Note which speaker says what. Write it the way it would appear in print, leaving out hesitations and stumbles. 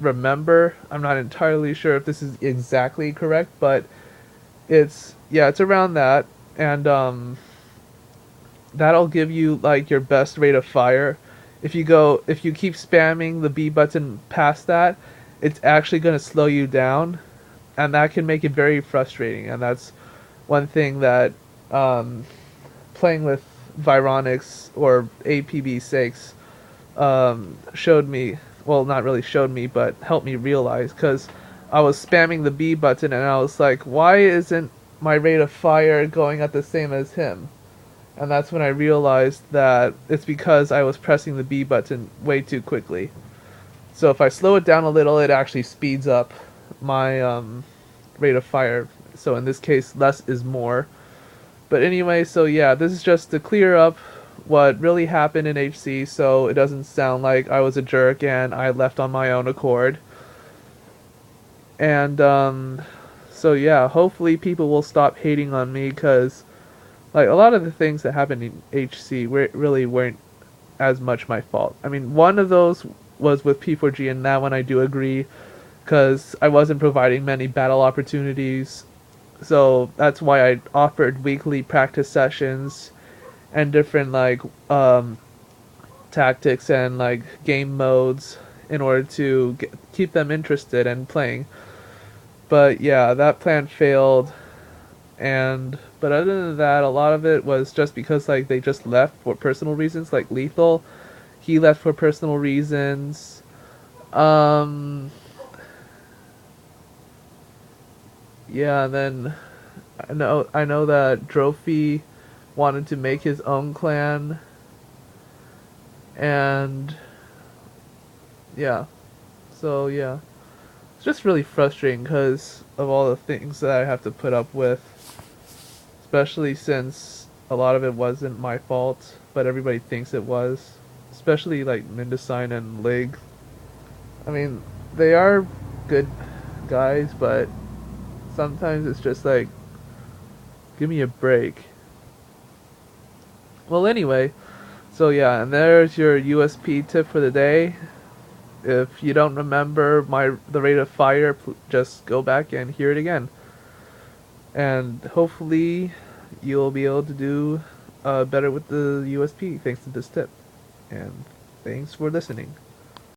Speaker 1: remember. I'm not entirely sure if this is exactly correct, but it's around that, and that'll give you like your best rate of fire. If you keep spamming the B button past that, it's actually going to slow you down, and that can make it very frustrating. And that's one thing that um, playing with Vironics or APB6 showed me. Well, not really showed me, but helped me realize, because I was spamming the B button and I was like, why isn't my rate of fire going at the same as him? And that's when I realized that it's because I was pressing the B button way too quickly. So if I slow it down a little, it actually speeds up my rate of fire. So in this case, less is more. But anyway, so yeah, this is just to clear up what really happened in HC, so it doesn't sound like I was a jerk and I left on my own accord. And so yeah, hopefully people will stop hating on me, because like a lot of the things that happened in HC really weren't as much my fault. I mean, one of those was with P4G, and that one I do agree, because I wasn't providing many battle opportunities. So that's why I offered weekly practice sessions and different like tactics and like game modes in order to keep them interested and playing. But yeah, that plan failed, and but other than that, a lot of it was just because like they just left for personal reasons. Like Lethal, he left for personal reasons. Um, yeah, and then I know that Drophy wanted to make his own clan, and yeah, so yeah, it's just really frustrating because of all the things that I have to put up with, especially since a lot of it wasn't my fault, but everybody thinks it was. Especially like Mindesign and Lig. I mean, they are good guys, but sometimes it's just like, give me a break. Well, anyway, so yeah, and there's your USP tip for the day. If you don't remember the rate of fire, just go back and hear it again. And hopefully you'll be able to do better with the USP thanks to this tip. And thanks for listening.